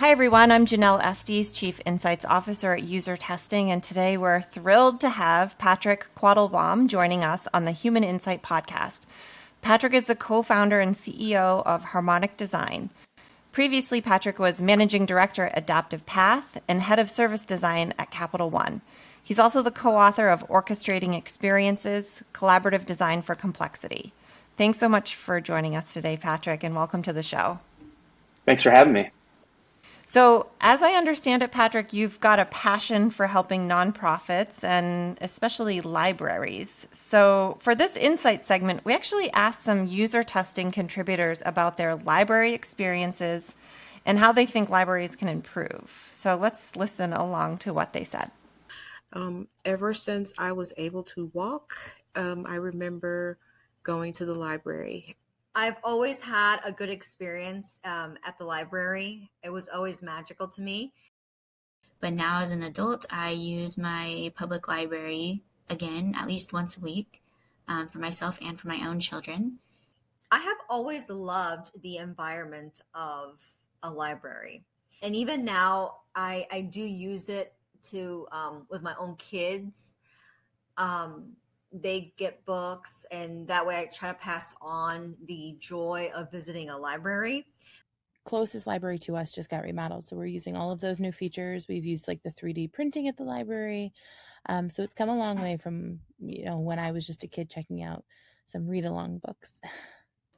Hi, everyone. I'm Janelle Estes, Chief Insights Officer at UserTesting, and today we're thrilled to have Patrick Quattlebaum joining us on the Human Insight podcast. Patrick is the co-founder and CEO of Harmonic Design. Previously, Patrick was Managing Director at Adaptive Path and Head of Service Design at Capital One. He's also the co-author of Orchestrating Experiences, Collaborative Design for Complexity. Thanks so much for joining us today, Patrick, and welcome to the show. Thanks for having me. So, as I understand it, Patrick, you've got a passion for helping nonprofits and especially libraries. So, for this insight segment, we actually asked some user testing contributors about their library experiences and how they think libraries can improve. So, let's listen along to what they said. Ever since I was able to walk, I remember going to the library. I've always had a good experience at the library. It was always magical to me. But now as an adult, I use my public library again, at least once a week, for myself and for my own children. I have always loved the environment of a library. And even now, I do use it to with my own kids. They get books, and that way I try to pass on the joy of visiting a library. Closest library to us just got remodeled, so we're using all of those new features. We've used like the 3D printing at the library, so it's come a long way from when I was just a kid checking out some read-along books.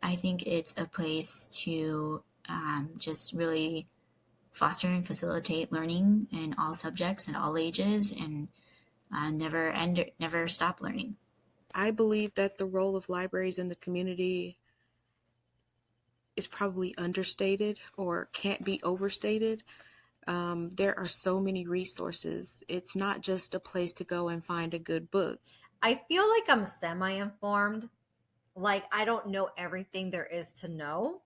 I think it's a place to just really foster and facilitate learning in all subjects and all ages, and never stop learning. I believe that the role of libraries in the community is probably understated or can't be overstated. There are so many resources. It's not just a place to go and find a good book. I feel like I'm semi-informed. Like, I don't know everything there is to know.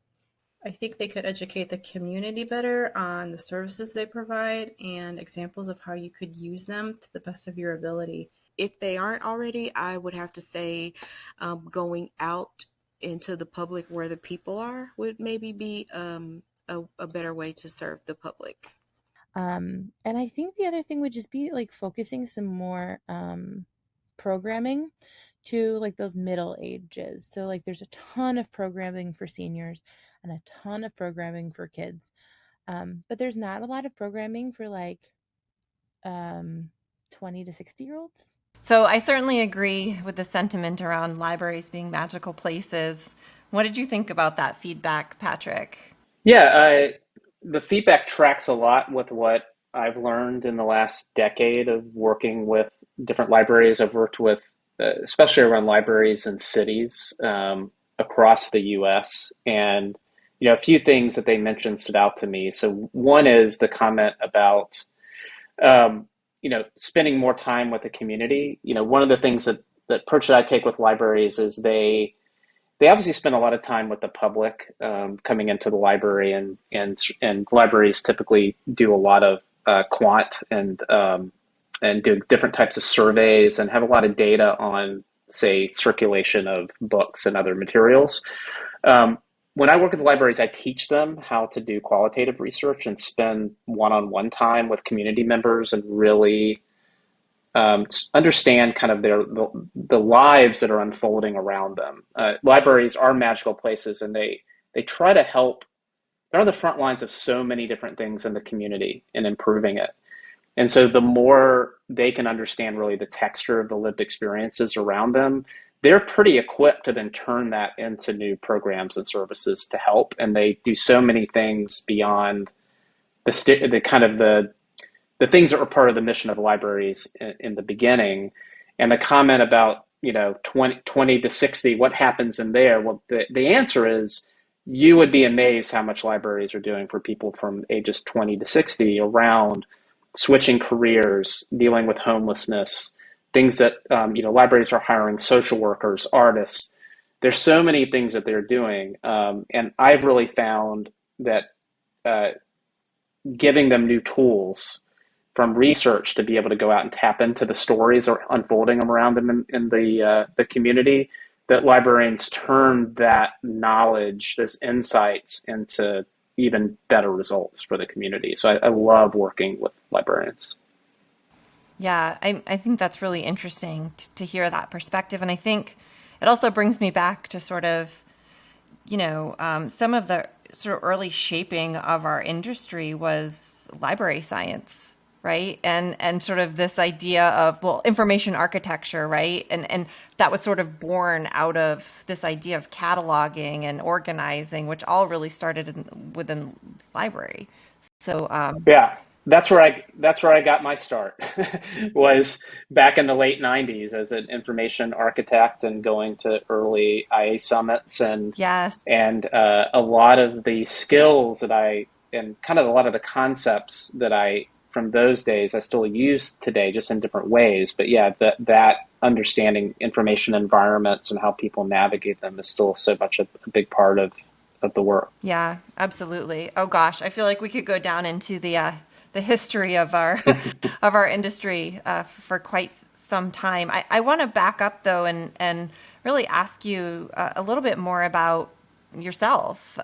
I think they could educate the community better on the services they provide and examples of how you could use them to the best of your ability. If they aren't already, I would have to say going out into the public where the people are would maybe be a better way to serve the public. And I think the other thing would just be like focusing some more programming to like those middle ages. So like there's a ton of programming for seniors and a ton of programming for kids. But there's not a lot of programming for like 20 to 60-year-olds. So, I certainly agree with the sentiment around libraries being magical places. What did you think about that feedback, Patrick? Yeah, the feedback tracks a lot with what I've learned in the last decade of working with different libraries. I've worked with, especially around libraries in cities across the U.S. And, a few things that they mentioned stood out to me. So one is the comment about spending more time with the community. One of the things that approach that I take with libraries is they obviously spend a lot of time with the public coming into the library, and libraries typically do a lot of quant and do different types of surveys and have a lot of data on, say, circulation of books and other materials. When I work with libraries, I teach them how to do qualitative research and spend one-on-one time with community members and really understand kind of the lives that are unfolding around them. Libraries are magical places, and they try to help. They're on the front lines of so many different things in the community and improving it. And so the more they can understand really the texture of the lived experiences around them, they're pretty equipped to then turn that into new programs and services to help. And they do so many things beyond the kind of the things that were part of the mission of libraries in the beginning. And the comment about 20 to 60, what happens in there? Well, the answer is you would be amazed how much libraries are doing for people from ages 20 to 60 around switching careers, dealing with homelessness, things that, libraries are hiring social workers, artists. There's so many things that they're doing. And I've really found that giving them new tools from research to be able to go out and tap into the stories or unfolding them around them in the community, that librarians turn that knowledge, those insights into even better results for the community. So I love working with librarians. Yeah, I think that's really interesting to hear that perspective. And I think it also brings me back to sort of, some of the sort of early shaping of our industry was library science, right? And sort of this idea of, well, information architecture, right? And that was sort of born out of this idea of cataloging and organizing, which all really started within library. So, Yeah, that's where I got my start. Was back in the late '90s as an information architect and going to early IA summits, yes. and a lot of the skills that I and kind of a lot of the concepts that I from those days I still use today, just in different ways. But yeah, that understanding information environments and how people navigate them is still so much a big part of the work. Yeah, absolutely. Oh gosh, I feel like we could go down into the history of our of our industry for quite some time. I want to back up though and really ask you a little bit more about yourself.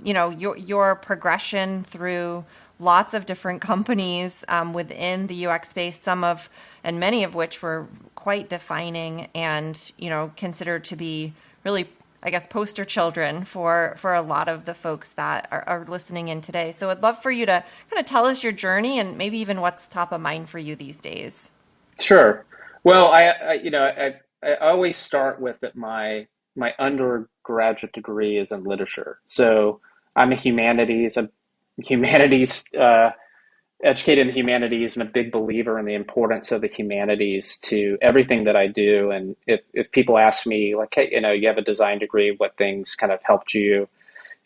Your progression through lots of different companies within the UX space, some of and many of which were quite defining and considered to be really, I guess, poster children for a lot of the folks that are listening in today. So I'd love for you to kind of tell us your journey and maybe even what's top of mind for you these days. Sure. Well, I always start with that my undergraduate degree is in literature. So I'm a humanities educated in the humanities and a big believer in the importance of the humanities to everything that I do. And if people ask me like, hey, you have a design degree, what things kind of helped you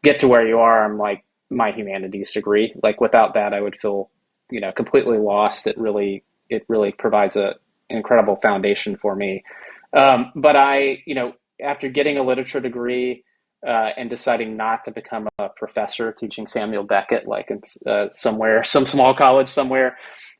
get to where you are? I'm like, my humanities degree. Like without that, I would feel, completely lost. It really provides an incredible foundation for me. But after getting a literature degree and deciding not to become a professor teaching Samuel Beckett, like in somewhere, some small college somewhere,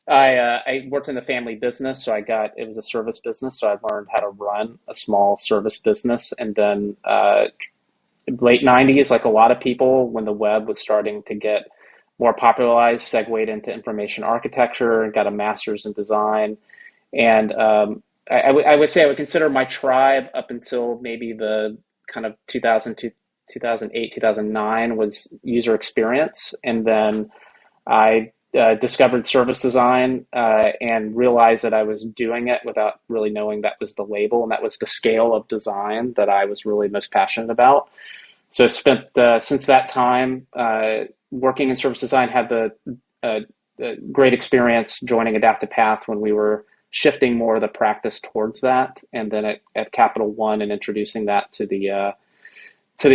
I worked in the family business. So it was a service business. So I learned how to run a small service business. And then late '90s, like a lot of people, when the web was starting to get more popularized, segued into information architecture and got a master's in design. And I would say I would consider my tribe up until maybe the kind of 2008, 2009 was user experience. And then I discovered service design and realized that I was doing it without really knowing that was the label. And that was the scale of design that I was really most passionate about. So I spent since that time working in service design, had uh, great experience joining Adaptive Path when we were shifting more of the practice towards that, and then at Capital One and introducing that to the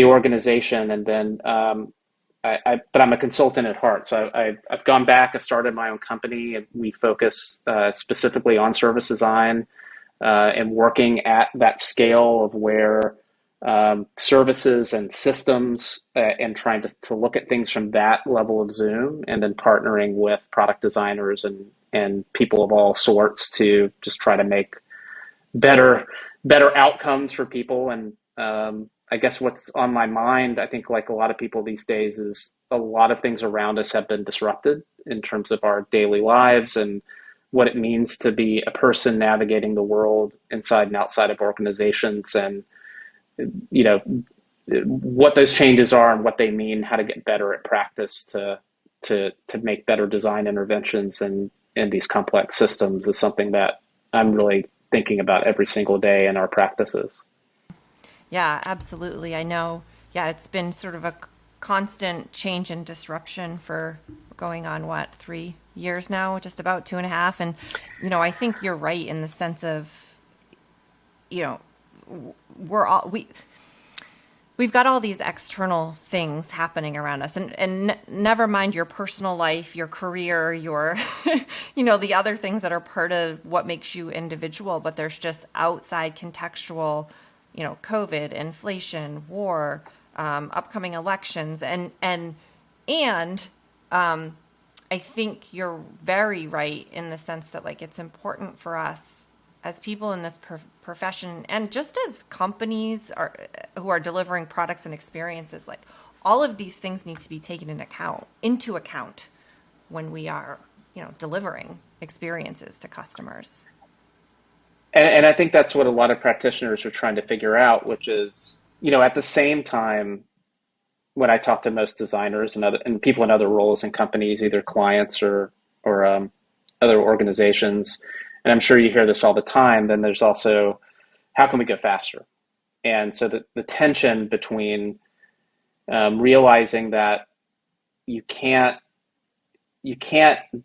organization. And then but I'm a consultant at heart, so I've gone back. I've started my own company, and we focus specifically on service design and working at that scale of where services and systems and trying to look at things from that level of zoom, and then partnering with product designers and people of all sorts to just try to make better better outcomes for people. And I guess what's on my mind, I think like a lot of people these days, is a lot of things around us have been disrupted in terms of our daily lives and what it means to be a person navigating the world inside and outside of organizations, and you know what those changes are and what they mean, how to get better at practice to make better design interventions in these complex systems is something that I'm really thinking about every single day in our practices. Yeah, absolutely. I know. Yeah, it's been sort of a constant change and disruption for going on what, 3 years now, just about 2.5. And I think you're right in the sense of you know we're all we've got all these external things happening around us, and never mind your personal life, your career, your the other things that are part of what makes you individual, but there's just outside contextual, COVID, inflation, war, upcoming elections, and I think you're very right in the sense that like it's important for us as people in this profession, and just as companies who are delivering products and experiences, like all of these things need to be taken into account when we are, delivering experiences to customers. And I think that's what a lot of practitioners are trying to figure out, which is, at the same time, when I talk to most designers and people in other roles in companies, either clients or other organizations, and I'm sure you hear this all the time, then there's also, how can we go faster? And so the tension between realizing that you can't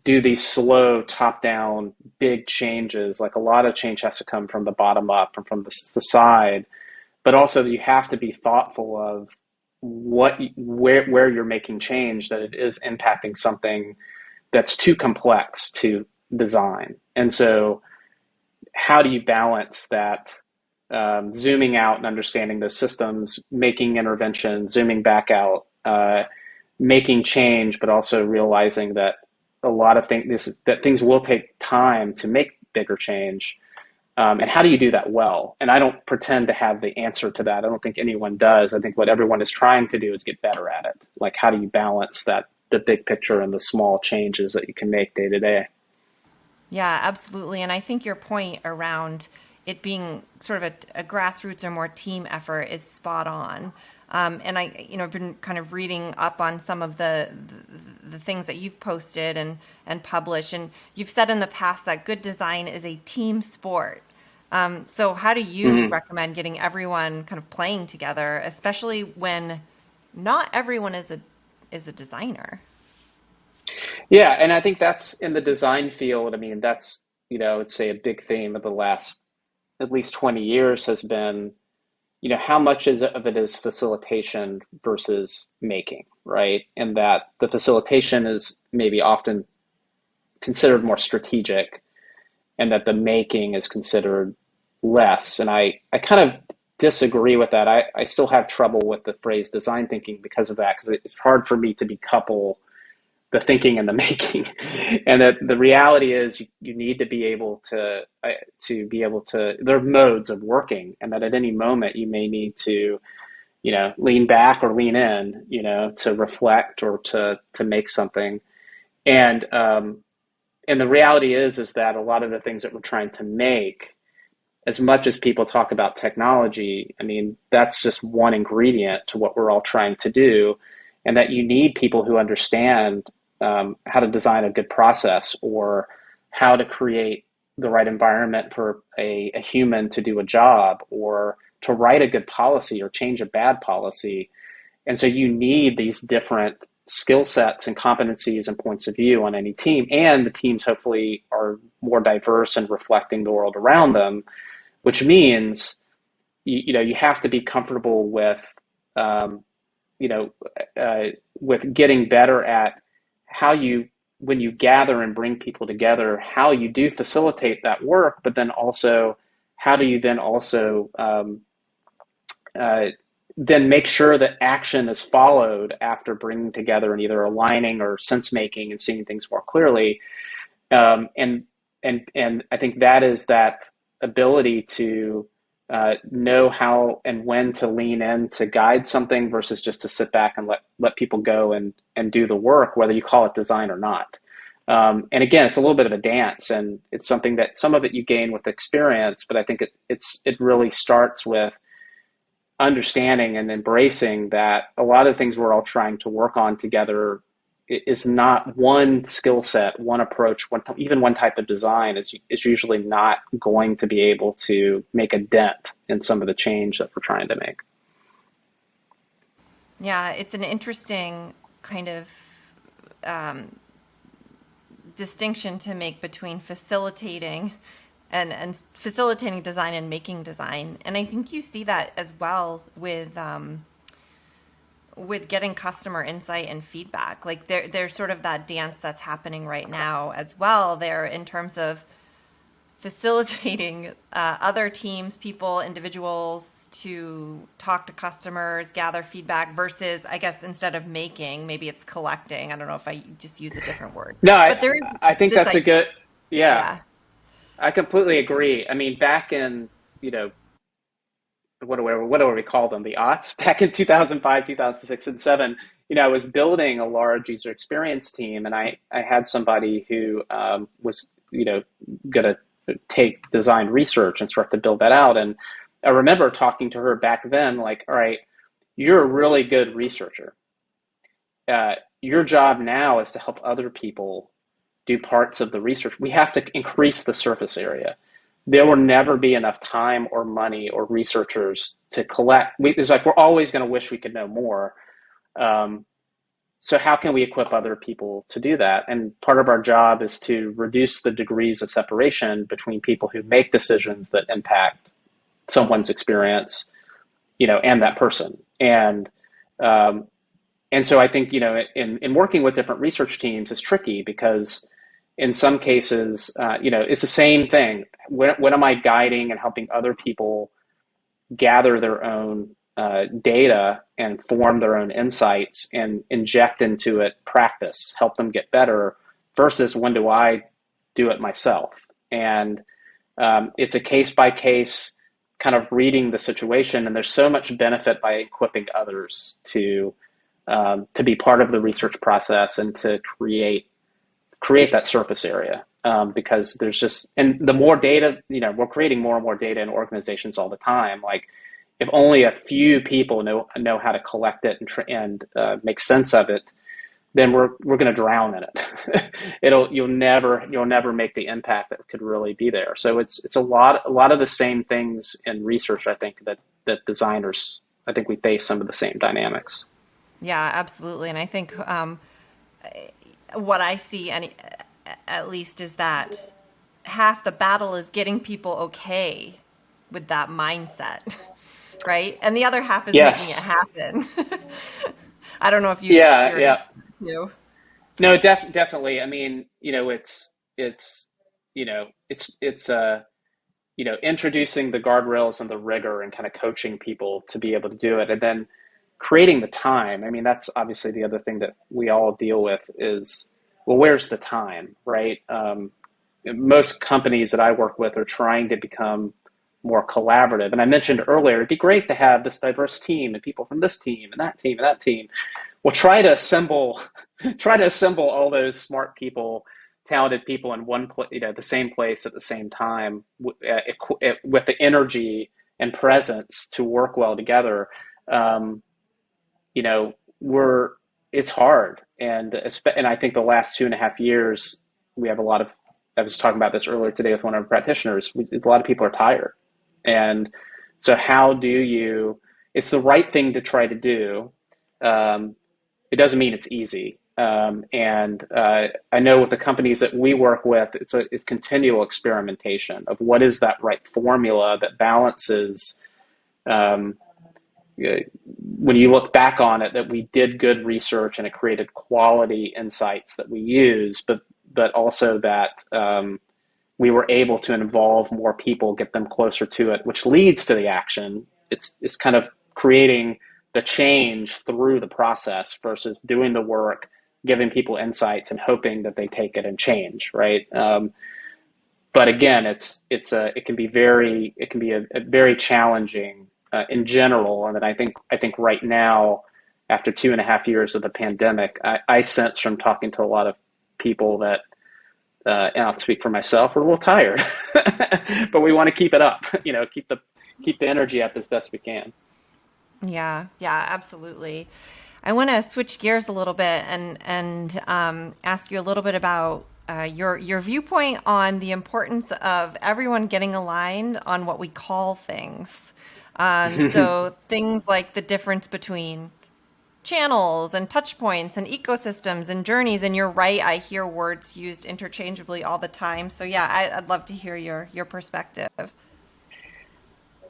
do these slow top-down big changes. Like, a lot of change has to come from the bottom up and from the side, but also you have to be thoughtful of where you're making change, that it is impacting something that's too complex to design. And so how do you balance that, zooming out and understanding the systems, making interventions, zooming back out, making change, but also realizing that a lot of things will take time to make bigger change. And how do you do that well? And I don't pretend to have the answer to that. I don't think anyone does. I think what everyone is trying to do is get better at it. Like, how do you balance the big picture and the small changes that you can make day to day? Yeah, absolutely. And I think your point around it being sort of a grassroots or more team effort is spot on. And I've been kind of reading up on some of the things that you've posted and published, and you've said in the past that good design is a team sport. So how do you Mm-hmm. recommend getting everyone kind of playing together, especially when not everyone is a designer? Yeah, and I think that's in the design field. I mean, that's, I would say a big theme of the last at least 20 years has been, how much of it is facilitation versus making, right? And that the facilitation is maybe often considered more strategic, and that the making is considered less. And I kind of disagree with that. I still have trouble with the phrase design thinking because of that, because it's hard for me to decouple the thinking and the making. And that the reality is you need to be able to there are modes of working, and that at any moment you may need to, lean back or lean in, to reflect or to make something. And um and the reality is that a lot of the things that we're trying to make, as much as people talk about technology, I mean, that's just one ingredient to what we're all trying to do. And that you need people who understand how to design a good process, or how to create the right environment for a human to do a job, or to write a good policy or change a bad policy. And so you need these different skill sets and competencies and points of view on any team. And the teams hopefully are more diverse and reflecting the world around them, which means you have to be comfortable with um, you know with getting better at how you, when you gather and bring people together, how you do facilitate that work, but then also how do you then also uh, then make sure that action is followed after bringing together and either aligning or sense making and seeing things more clearly. Um, and and and I think that is that ability to know how and when to lean in to guide something versus just to sit back and let people go and do the work, whether you call it design or not. And again, it's a little bit of a dance, and it's something that some of it you gain with experience, but I think it really starts with understanding and embracing that a lot of things we're all trying to work on together is not one skill set, one approach, even one type of design is usually not going to be able to make a dent in some of the change that we're trying to make. Yeah, it's an interesting kind of distinction to make between facilitating and facilitating design and making design. And I think you see that as well with getting customer insight and feedback. Like there's sort of that dance that's happening right now as well there, in terms of facilitating other teams, people, individuals to talk to customers, gather feedback, versus, I guess, instead of making, maybe it's collecting. I don't know if I just use a different word. No, But there is I think this, that's a like, good, yeah, yeah. I completely agree. I mean, back in, you know, what do we call them? The aughts back in 2005, 2006, and 7. I was building a large user experience team, and I had somebody who was going to take design research and start to build that out. And I remember talking to her back then, like, all right, you're a really good researcher. Your job now is to help other people do parts of the research. We have to increase the surface area. There will never be enough time or money or researchers to collect. It's like we're always going to wish we could know more. So how can we equip other people to do that? And part of our job is to reduce the degrees of separation between people who make decisions that impact someone's experience, and that person. And so I think, in working with different research teams is tricky because in some cases, it's the same thing. When am I guiding and helping other people gather their own data and form their own insights and inject into it practice, help them get better, versus when do I do it myself? And it's a case by case kind of reading the situation, and there's so much benefit by equipping others to be part of the research process and to create that surface area. Because there's just, and the more data, we're creating more and more data in organizations all the time. Like, if only a few people know how to collect it and make sense of it, then we're going to drown in it. You'll never make the impact that could really be there. So it's a lot of the same things in research. I think that designers, I think we face some of the same dynamics. Yeah, absolutely. And I think what I see, at least, is that half the battle is getting people okay with that mindset, right? And the other half is making it happen. I don't know if you've experienced that too. No, definitely. I mean, it's introducing the guardrails and the rigor and kind of coaching people to be able to do it, and then creating the time. I mean, that's obviously the other thing that we all deal with is, well, where's the time, right? Most companies that I work with are trying to become more collaborative. And I mentioned earlier, it'd be great to have this diverse team and people from this team and that team and that team. Well, try to assemble all those smart people, talented people in one place, the same place at the same time, with the energy and presence to work well together. It's hard. And I think the last 2.5 years, we have a lot of, I was talking about this earlier today with one of our practitioners, a lot of people are tired. And so it's the right thing to try to do. It doesn't mean it's easy. And I know with the companies that we work with, it's continual experimentation of what is that right formula that balances, when you look back on it, that we did good research and it created quality insights that we use, but also that we were able to involve more people, get them closer to it, which leads to the action. It's kind of creating the change through the process versus doing the work, giving people insights and hoping that they take it and change, right? But again, it can be a very challenging in general. And then I think right now, after 2.5 years of the pandemic, I sense from talking to a lot of people that, and I'll speak for myself, we're a little tired, but we want to keep it up, keep the energy up as best we can. Yeah, absolutely. I want to switch gears a little bit and ask you a little bit about your viewpoint on the importance of everyone getting aligned on what we call things. So things like the difference between channels and touch points and ecosystems and journeys. And you're right, I hear words used interchangeably all the time. So yeah, I'd love to hear your perspective.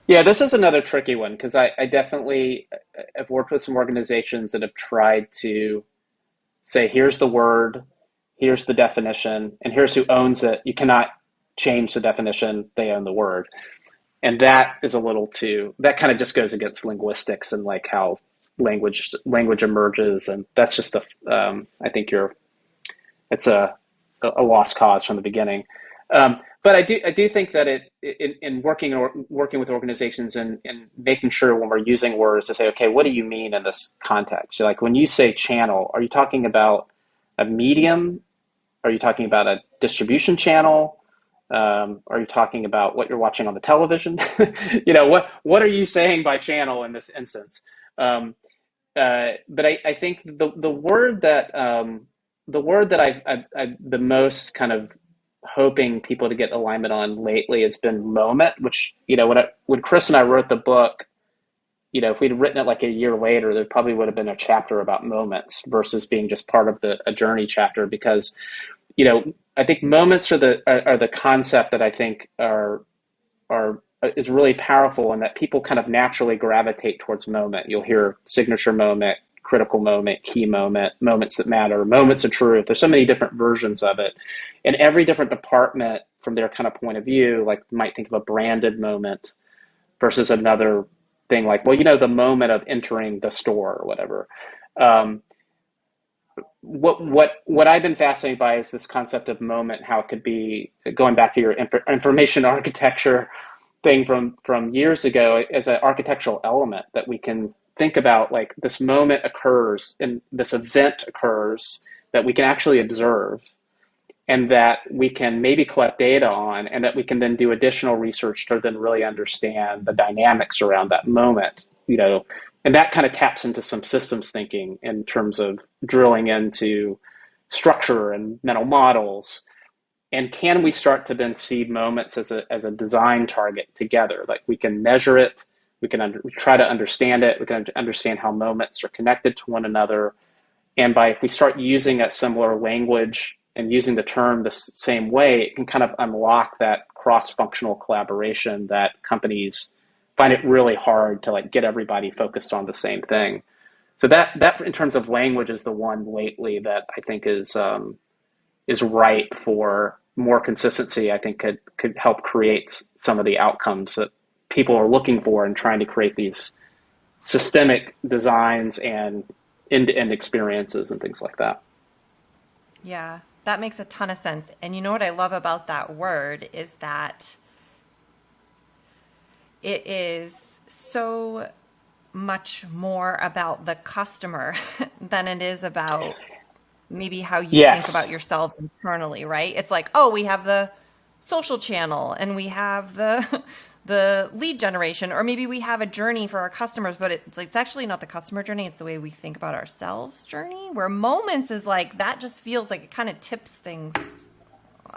Yeah, this is another tricky one because I definitely have worked with some organizations that have tried to say, here's the word, here's the definition, and here's who owns it. You cannot change the definition, they own the word. And that is that kind of just goes against linguistics and like how language emerges. And that's just I think it's a lost cause from the beginning. But I do think that in working with organizations and making sure when we're using words to say, okay, what do you mean in this context? So like when you say channel, are you talking about a medium? Are you talking about a distribution channel? Are you talking about what you're watching on the television? What are you saying by channel in this instance? But I think the word that I've the most kind of hoping people to get alignment on lately has been moment, which when Chris and I wrote the book, if we'd written it like a year later, there probably would have been a chapter about moments versus being just part of a journey chapter because I think moments are the concept that I think is really powerful and that people kind of naturally gravitate towards moment. You'll hear signature moment, critical moment, key moment, moments that matter, moments of truth. There's so many different versions of it. And every different department from their kind of point of view, like might think of a branded moment versus another thing like, well, the moment of entering the store or whatever. What I've been fascinated by is this concept of moment, how it could be going back to your information architecture thing from years ago as an architectural element that we can think about, like this moment occurs and this event occurs that we can actually observe and that we can maybe collect data on and that we can then do additional research to then really understand the dynamics around that moment, and that kind of taps into some systems thinking in terms of drilling into structure and mental models. And can we start to then see moments as a design target together? Like we can measure it, we can try to understand it, we can understand how moments are connected to one another. And if we start using a similar language and using the term the same way, it can kind of unlock that cross-functional collaboration that companies find it really hard to like get everybody focused on the same thing. So that in terms of language is the one lately that I think is ripe for more consistency. I think could help create some of the outcomes that people are looking for and trying to create these systemic designs and end-to-end experiences and things like that. Yeah, that makes a ton of sense. And you know what I love about that word is that it is so much more about the customer than it is about maybe how you think about Yes. yourselves internally, right? It's like, oh, we have the social channel and we have the the lead generation, or maybe we have a journey for our customers, but it's actually not the customer journey, it's the way we think about ourselves journey, where moments is like that just feels like it kind of tips things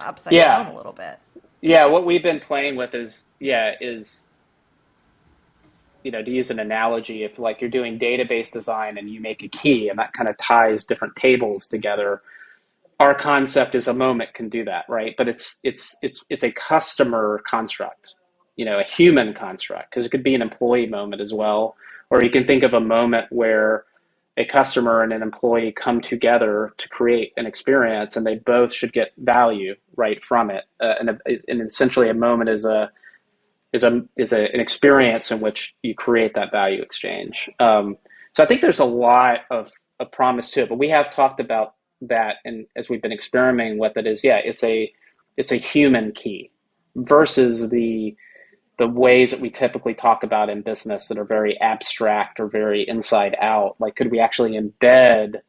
upside down Yeah. a little bit. Yeah. What we've been playing with is to use an analogy, if like you're doing database design and you make a key and that kind of ties different tables together, our concept is a moment can do that, right? But it's a customer construct, a human construct, because it could be an employee moment as well. Or you can think of a moment where a customer and an employee come together to create an experience, and they both should get value right from it. And essentially, a moment an experience in which you create that value exchange. So I think there's a lot of promise to it, but we have talked about that, and as we've been experimenting with it, it's a human key versus the ways that we typically talk about in business that are very abstract or very inside out. Like, could we actually embed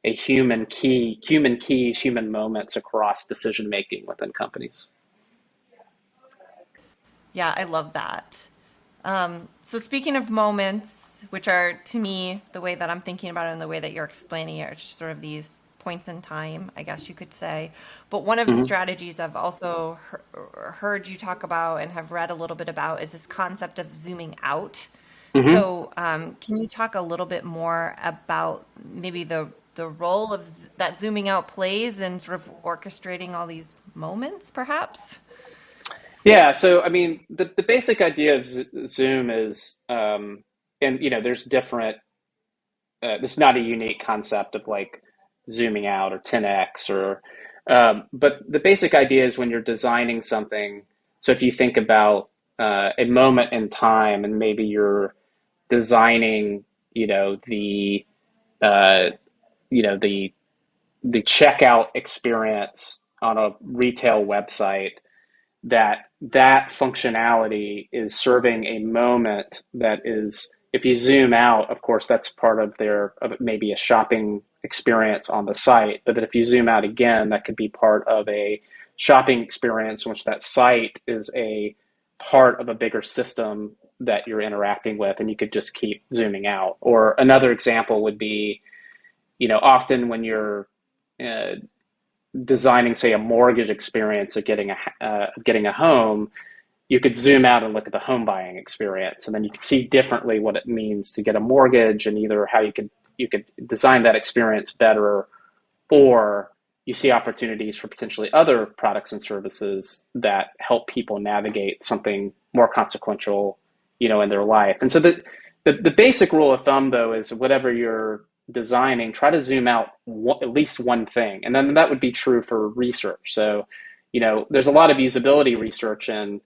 a human key, human keys, human moments across decision making within companies? Yeah, I love that. So speaking of moments, which are to me the way that I'm thinking about it and the way that you're explaining it, are just sort of these points in time, I guess you could say. But one of the Mm-hmm. strategies I've also heard you talk about and have read a little bit about is this concept of zooming out. Mm-hmm. So can you talk a little bit more about maybe the role of that zooming out plays in sort of orchestrating all these moments, perhaps? Yeah, so I mean, the basic idea of Zoom is, and there's different. This is not a unique concept of like zooming out or 10x but the basic idea is when you're designing something. So if you think about a moment in time, and maybe you're designing, the uh, the checkout experience on a retail website, that functionality is serving a moment that is, if you zoom out, of course, that's part of maybe a shopping experience on the site. But that if you zoom out again, that could be part of a shopping experience in which that site is a part of a bigger system that you're interacting with, and you could just keep zooming out. Or another example would be, often when you're designing, say, a mortgage experience of getting a home, you could zoom out and look at the home buying experience, and then you can see differently what it means to get a mortgage, and either how you could design that experience better, or you see opportunities for potentially other products and services that help people navigate something more consequential, in their life. And so the basic rule of thumb, though, is whatever you're designing, try to zoom out at least one thing. And then that would be true for research. So, there's a lot of usability research, and,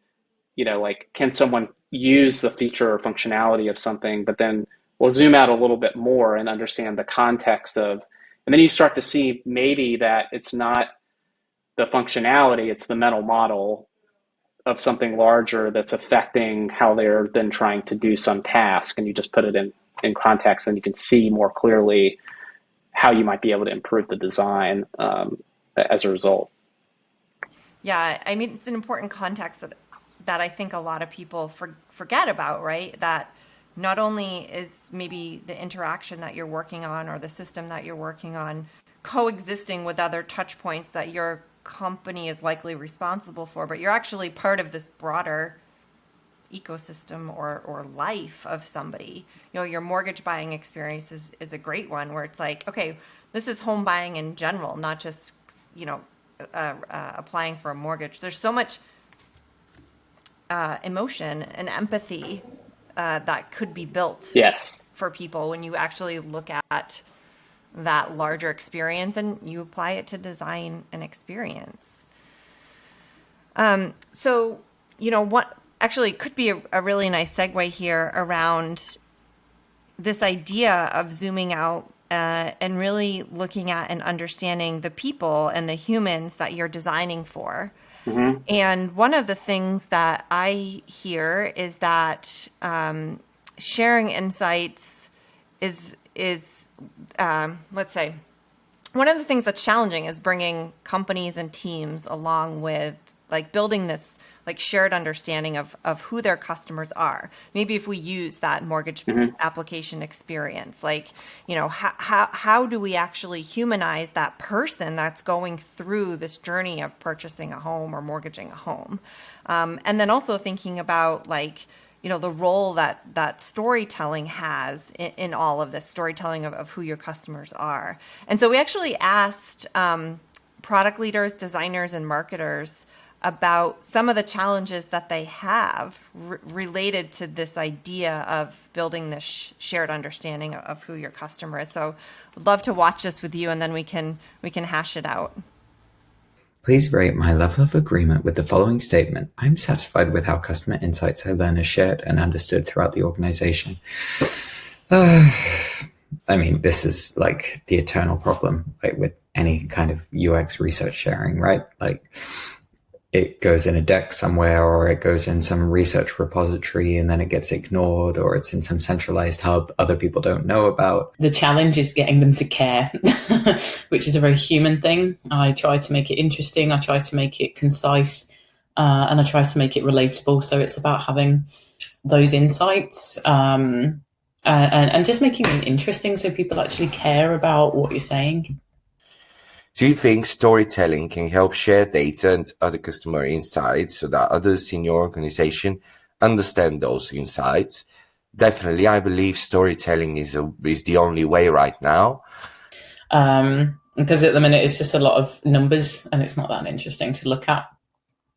like, can someone use the feature or functionality of something, but then we'll zoom out a little bit more and understand the context of, and then you start to see maybe that it's not the functionality, it's the mental model of something larger that's affecting how they're then trying to do some task. And you just put it in context, and you can see more clearly how you might be able to improve the design as a result. Yeah, I mean, it's an important context that I think a lot of people forget about, right? That not only is maybe the interaction that you're working on or the system that you're working on coexisting with other touch points that your company is likely responsible for, but you're actually part of this broader ecosystem or life of somebody. Your mortgage buying experience is a great one, where it's like, okay, this is home buying in general, not just, applying for a mortgage. There's so much emotion and empathy that could be built for people when you actually look at that larger experience and you apply it to design an experience. So, what actually could be a really nice segue here around this idea of zooming out and really looking at and understanding the people and the humans that you're designing for. Mm-hmm. And one of the things that I hear is that sharing insights is let's say, one of the things that's challenging is bringing companies and teams along with, like, building this, like, shared understanding of who their customers are. Maybe if we use that mortgage application experience, like, how do we actually humanize that person that's going through this journey of purchasing a home or mortgaging a home? And then also thinking about, like, the role that storytelling has in all of this, storytelling of who your customers are. And so we actually asked product leaders, designers, and marketers about some of the challenges that they have related to this idea of building this shared understanding of who your customer is. So I'd love to watch this with you, and then we can hash it out. Please rate my level of agreement with the following statement. I'm satisfied with how customer insights I learn are shared and understood throughout the organization. I mean, this is like the eternal problem, like with any kind of UX research sharing, right? Like, it goes in a deck somewhere, or it goes in some research repository and then it gets ignored, or it's in some centralized hub other people don't know about. The challenge is getting them to care, which is a very human thing. I try to make it interesting. I try to make it concise, and I try to make it relatable. So it's about having those insights and just making them interesting so people actually care about what you're saying. Do you think storytelling can help share data and other customer insights so that others in your organization understand those insights? Definitely, I believe storytelling is the only way right now. Because at the minute it's just a lot of numbers and it's not that interesting to look at.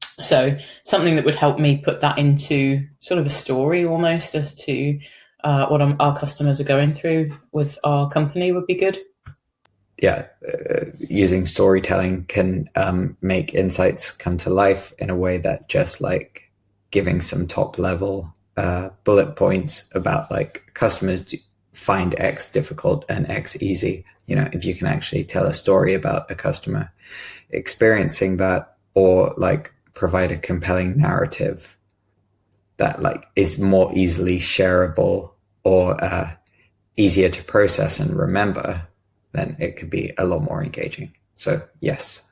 So something that would help me put that into sort of a story almost as to what our customers are going through with our company would be good. Yeah, using storytelling can make insights come to life in a way that just like giving some top level bullet points about like customers find X difficult and X easy. If you can actually tell a story about a customer experiencing that, or like provide a compelling narrative that like is more easily shareable or easier to process and remember, then it could be a lot more engaging. So yes.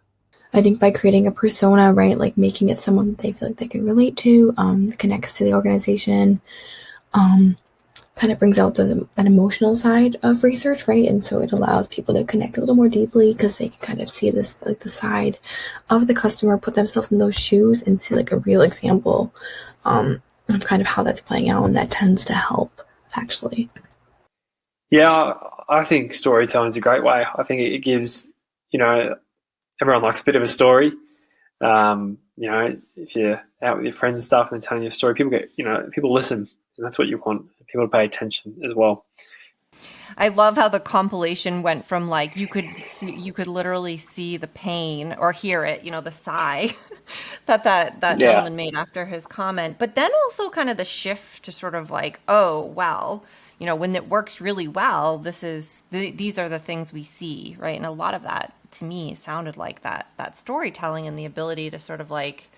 I think by creating a persona, right, like making it someone that they feel like they can relate to, connects to the organization, kind of brings out that emotional side of research, right? And so it allows people to connect a little more deeply because they can kind of see this, like the side of the customer, put themselves in those shoes and see like a real example of kind of how that's playing out, and that tends to help, actually. Yeah, I think storytelling is a great way. I think it gives, everyone likes a bit of a story. If you're out with your friends and stuff and they're telling you a story, people listen, and that's what you want, people to pay attention as well. I love how the compilation went from like you could literally see the pain or hear it, the sigh that gentleman made after his comment, but then also kind of the shift to sort of like, oh well, when it works really well, these are the things we see, right? And a lot of that to me sounded like that storytelling and the ability to sort of like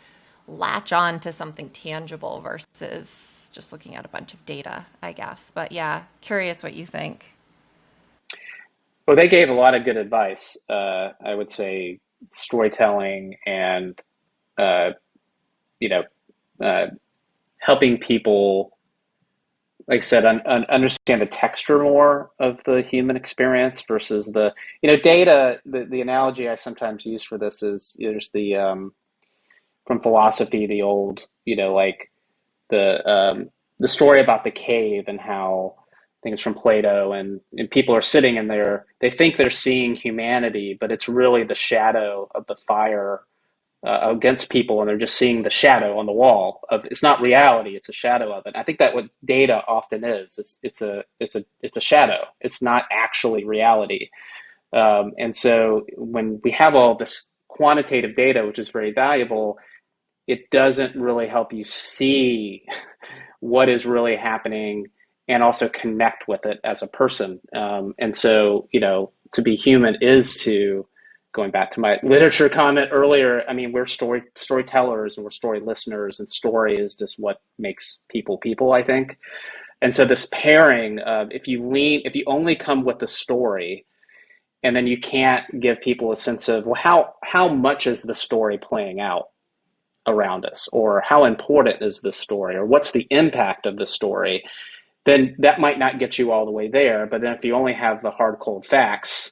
latch on to something tangible versus just looking at a bunch of data, I guess. But yeah, curious what you think. Well, they gave a lot of good advice. I would say storytelling and helping people, like I said, understand the texture more of the human experience versus the data. The analogy I sometimes use for this is there's the from philosophy, the old like the story about the cave and how things from Plato and people are sitting in there. They think they're seeing humanity, but it's really the shadow of the fire against people, and they're just seeing the shadow on the wall. It's not reality; it's a shadow of it. I think that what data often is it's a shadow. It's not actually reality. And so when we have all this quantitative data, which is very valuable, it doesn't really help you see what is really happening and also connect with it as a person. And so, to be human is to, going back to my literature comment earlier, I mean, we're storytellers and we're story listeners, and story is just what makes people, I think. And so this pairing of if you only come with the story, and then you can't give people a sense of, well, how much is the story playing out around us, or how important is this story, or what's the impact of the story, then that might not get you all the way there. But then if you only have the hard, cold facts,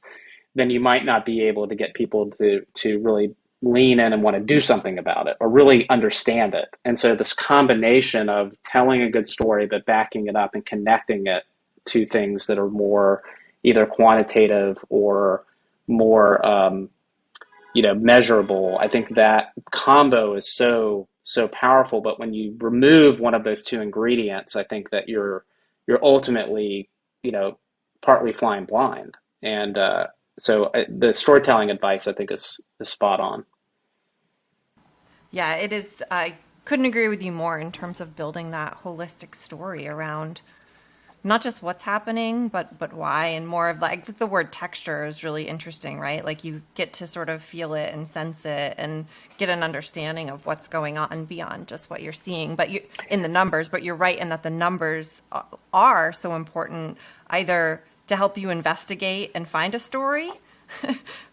then you might not be able to get people to really lean in and want to do something about it or really understand it. And so this combination of telling a good story, but backing it up and connecting it to things that are more either quantitative or more measurable, I think that combo is so powerful. But when you remove one of those two ingredients, I think that you're ultimately partly flying blind. And so the storytelling advice, I think, is spot on. Yeah, it is. I couldn't agree with you more in terms of building that holistic story around not just what's happening, but why, and more of like the word texture is really interesting, right? Like you get to sort of feel it and sense it and get an understanding of what's going on beyond just what you're seeing, but in the numbers. But you're right in that the numbers are so important, either to help you investigate and find a story,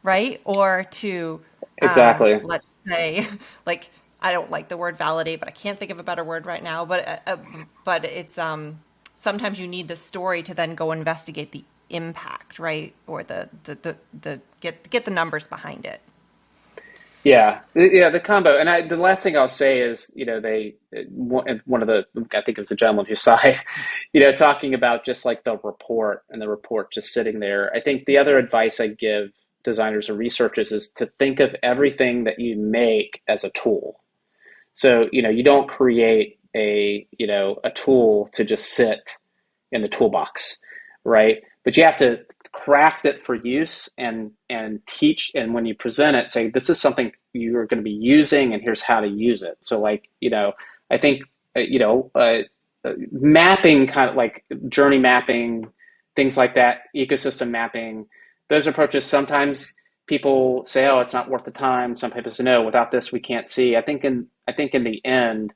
right? Or to, exactly. Let's say, like, I don't like the word validate, but I can't think of a better word right now. But it's sometimes you need the story to then go investigate the impact, right? Or the get the numbers behind it. Yeah, the combo. And the last thing I'll say is, one of the, I think it was the gentleman who sighed, talking about just like the report and the report just sitting there. I think the other advice I give designers or researchers is to think of everything that you make as a tool. So, you don't create a tool to just sit in the toolbox, right? But you have to craft it for use and teach. And when you present it, say, this is something you're going to be using and here's how to use it. So like, I think, mapping, kind of like journey mapping, things like that, ecosystem mapping, those approaches sometimes people say, oh, it's not worth the time. Some people say, no, without this, we can't see. I think in the end,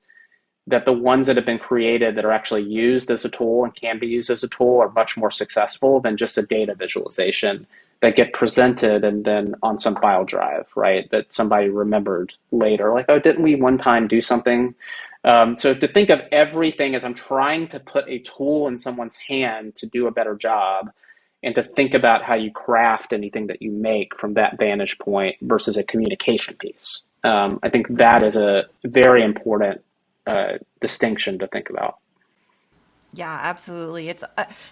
that the ones that have been created that are actually used as a tool and can be used as a tool are much more successful than just a data visualization that get presented and then on some file drive, right? That somebody remembered later, like, oh, didn't we one time do something? So to think of everything as I'm trying to put a tool in someone's hand to do a better job, and to think about how you craft anything that you make from that vantage point versus a communication piece. I think that is a very important distinction to think about. Yeah, absolutely. It's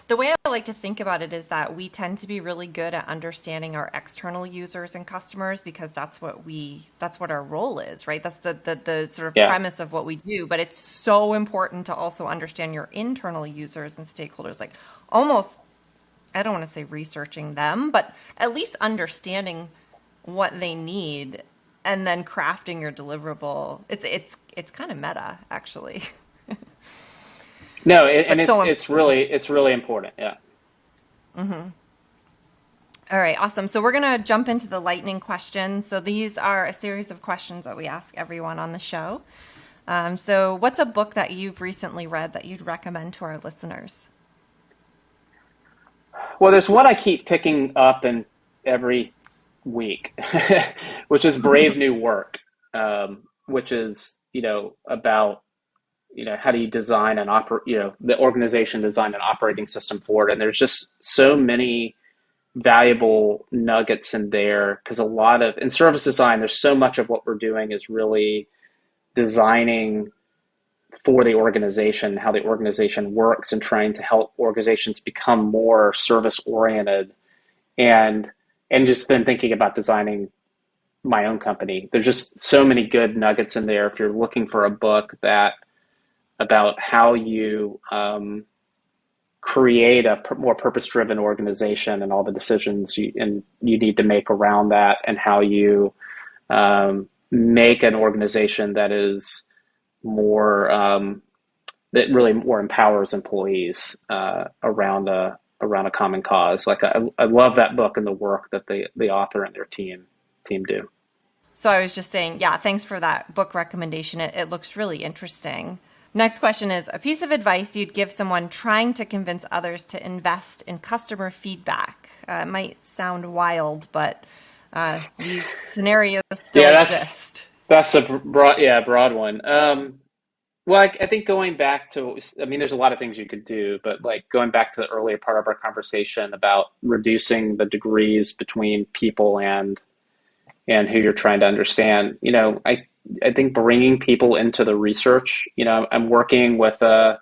the way I like to think about it is that we tend to be really good at understanding our external users and customers because that's what our role is, right? That's the sort of premise of what we do. But it's so important to also understand your internal users and stakeholders, like almost, I don't want to say researching them, but at least understanding what they need and then crafting your deliverable. It's kind of meta, actually. No, it's really important. Yeah. Mm-hmm. All right, awesome. So we're going to jump into the lightning questions. So these are a series of questions that we ask everyone on the show. So what's a book that you've recently read that you'd recommend to our listeners? Well, there's one I keep picking up in every week, which is Brave New Work, which is, about, how do you design and operate, the organization design an operating system for it. And there's just so many valuable nuggets in there because in service design, there's so much of what we're doing is really designing for the organization, how the organization works, and trying to help organizations become more service oriented, and just then thinking about designing my own company. There's just so many good nuggets in there. If you're looking for a book about how you create a more purpose-driven organization and all the decisions you need to make around that, and how you make an organization that is more that really more empowers employees around a common cause. Like I love that book and the work that the author and their team do. So I was just saying, yeah, thanks for that book recommendation. It looks really interesting. Next question is a piece of advice you'd give someone trying to convince others to invest in customer feedback. It might sound wild, but these scenarios still exist. That's a broad one. Well, I think going back to, there's a lot of things you could do, but like going back to the earlier part of our conversation about reducing the degrees between people and who you're trying to understand, I think bringing people into the research, I'm working with my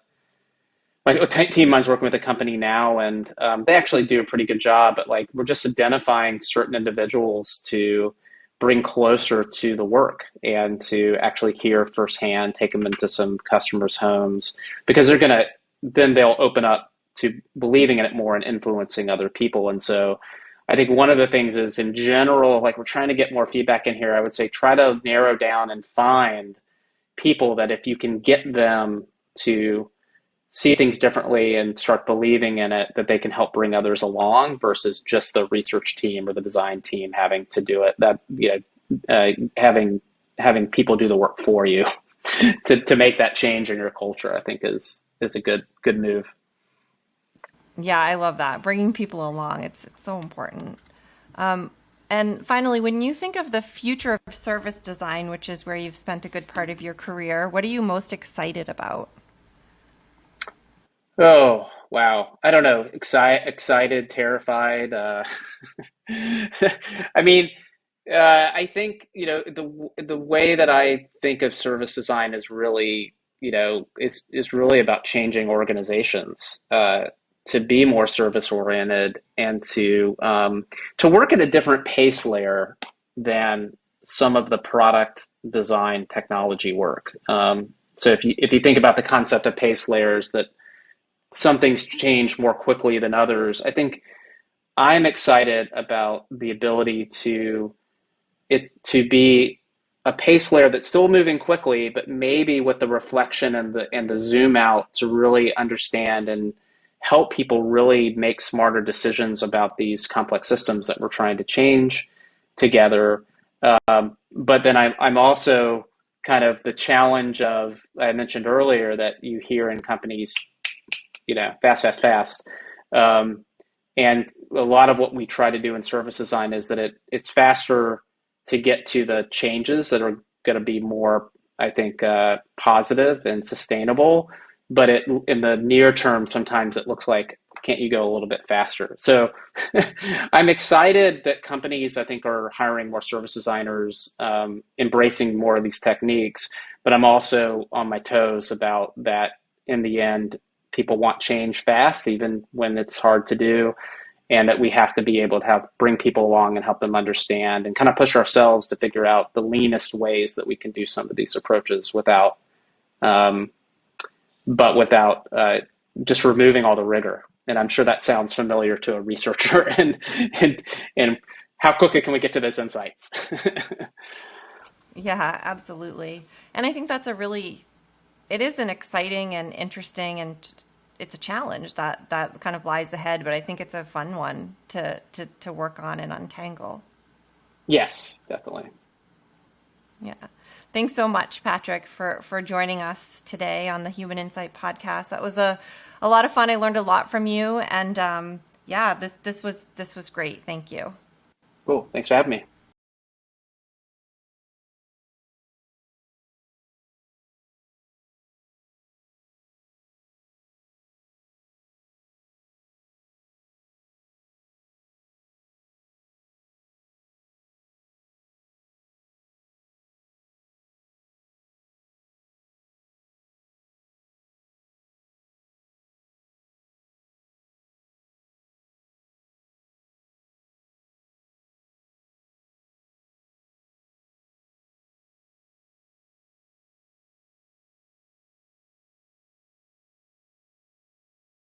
team is working with a company now, and they actually do a pretty good job, but like we're just identifying certain individuals to bring closer to the work and to actually hear firsthand, take them into some customers' homes, because then they'll open up to believing in it more and influencing other people. And so I think one of the things is, in general, like we're trying to get more feedback in here, I would say try to narrow down and find people that if you can get them to see things differently and start believing in it, that they can help bring others along, versus just the research team or the design team having to do it. That having people do the work for you to make that change in your culture, I think is a good move. Yeah, I love that. Bringing people along, it's so important. And finally, when you think of the future of service design, which is where you've spent a good part of your career, what are you most excited about? Oh, wow. I don't know. Excited, terrified. I think, the way that I think of service design is really, is really about changing organizations to be more service oriented, and to work at a different pace layer than some of the product design technology work. So if you think about the concept of pace layers, that some things change more quickly than others, I think I'm excited about the ability to be a pace layer that's still moving quickly, but maybe with the reflection and the zoom out to really understand and help people really make smarter decisions about these complex systems that we're trying to change, together. But then I'm also kind of the challenge of, I mentioned earlier that you hear in companies, fast, fast, fast. And a lot of what we try to do in service design is that it's faster to get to the changes that are going to be more, I think, positive and sustainable. But in the near term, sometimes it looks like, can't you go a little bit faster? So I'm excited that companies, I think, are hiring more service designers, embracing more of these techniques. But I'm also on my toes about that in the end, people want change fast, even when it's hard to do, and that we have to be able to bring people along and help them understand and kind of push ourselves to figure out the leanest ways that we can do some of these approaches without just removing all the rigor. And I'm sure that sounds familiar to a researcher and how quickly can we get to those insights? Yeah, absolutely. And I think that's it is an exciting and interesting, and it's a challenge that kind of lies ahead, but I think it's a fun one to work on and untangle. Yes, definitely. Yeah. Thanks so much, Patrick, for joining us today on the Human Insight podcast. That was a lot of fun. I learned a lot from you, and this was great. Thank you. Cool. Thanks for having me.